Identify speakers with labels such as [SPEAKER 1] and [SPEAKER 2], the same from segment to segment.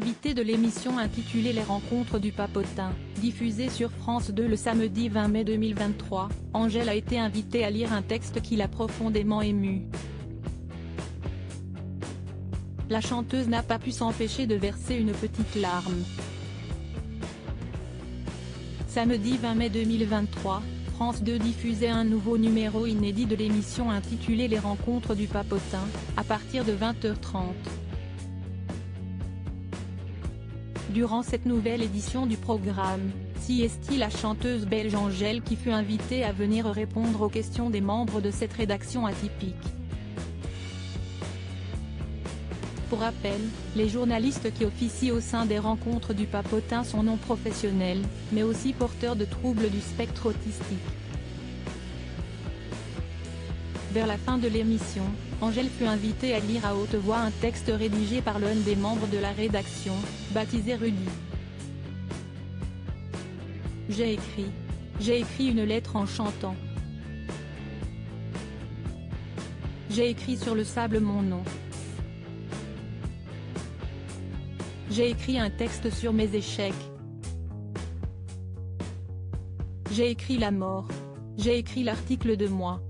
[SPEAKER 1] Invitée de l'émission intitulée Les Rencontres du Papotin, diffusée sur France 2 le samedi 20 mai 2023, Angèle a été invitée à lire un texte qui l'a profondément émue. La chanteuse n'a pas pu s'empêcher de verser une petite larme. Samedi 20 mai 2023, France 2 diffusait un nouveau numéro inédit de l'émission intitulée Les Rencontres du Papotin, à partir de 20h30. Durant cette nouvelle édition du programme, CST, la chanteuse belge Angèle qui fut invitée à venir répondre aux questions des membres de cette rédaction atypique. Pour rappel, les journalistes qui officient au sein des Rencontres du Papotin sont non professionnels, mais aussi porteurs de troubles du spectre autistique. Vers la fin de l'émission, Angèle fut invitée à lire à haute voix un texte rédigé par l'un des membres de la rédaction, baptisé Rudy. J'ai écrit une lettre en chantant. J'ai écrit sur le sable mon nom. J'ai écrit un texte sur mes échecs. J'ai écrit la mort. J'ai écrit l'article de moi.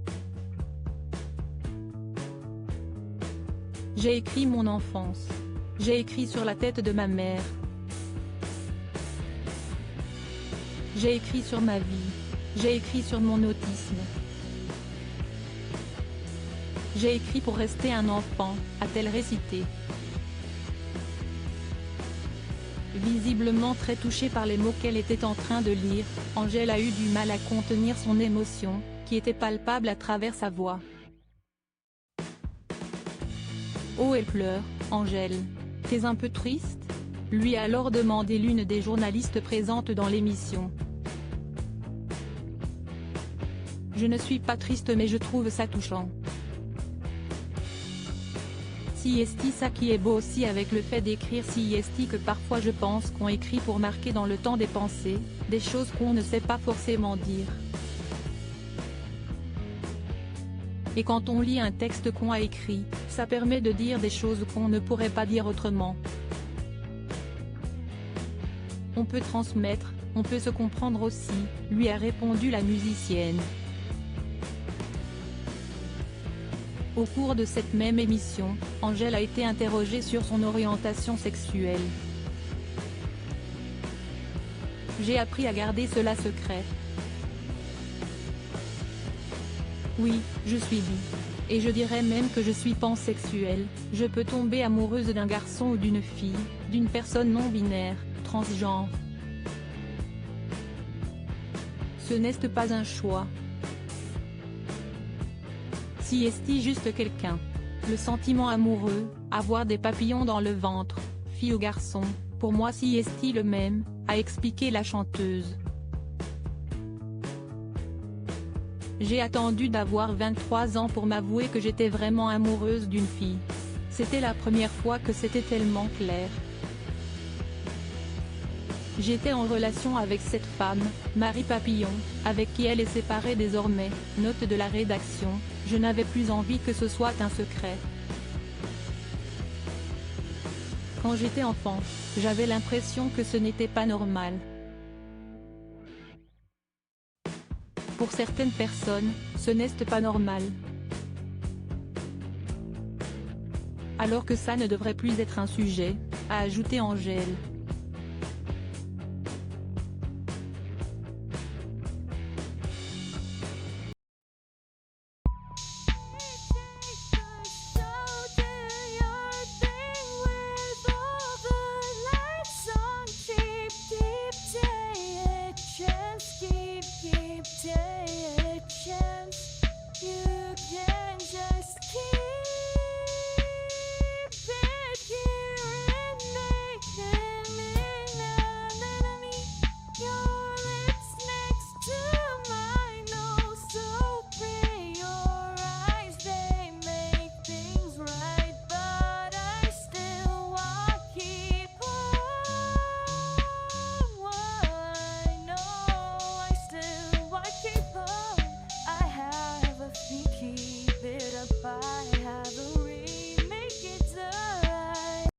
[SPEAKER 1] J'ai écrit mon enfance. J'ai écrit sur la tête de ma mère. J'ai écrit sur ma vie. J'ai écrit sur mon autisme. J'ai écrit pour rester un enfant, a-t-elle récité. Visiblement très touchée par les mots qu'elle était en train de lire, Angèle a eu du mal à contenir son émotion, qui était palpable à travers sa voix. Oh, elle pleure, Angèle. T'es un peu triste ? Lui a alors demandé l'une des journalistes présentes dans l'émission. Je ne suis pas triste mais je trouve ça touchant. CST, ça qui est beau aussi avec le fait d'écrire CST que parfois je pense qu'on écrit pour marquer dans le temps des pensées, des choses qu'on ne sait pas forcément dire. Et quand on lit un texte qu'on a écrit, ça permet de dire des choses qu'on ne pourrait pas dire autrement. On peut transmettre, on peut se comprendre aussi, lui a répondu la musicienne. Au cours de cette même émission, Angèle a été interrogée sur son orientation sexuelle. J'ai appris à garder cela secret. Oui, je suis bi. Et je dirais même que je suis pansexuelle, je peux tomber amoureuse d'un garçon ou d'une fille, d'une personne non binaire, transgenre. Ce n'est pas un choix. CST juste quelqu'un. Le sentiment amoureux, avoir des papillons dans le ventre, fille ou garçon, pour moi CST le même, a expliqué la chanteuse. J'ai attendu d'avoir 23 ans pour m'avouer que j'étais vraiment amoureuse d'une fille. C'était la première fois que c'était tellement clair. J'étais en relation avec cette femme, Marie Papillon, avec qui elle est séparée désormais, note de la rédaction, je n'avais plus envie que ce soit un secret. Quand j'étais enfant, j'avais l'impression que ce n'était pas normal. Pour certaines personnes, ce n'est pas normal. Alors que ça ne devrait plus être un sujet, a ajouté Angèle.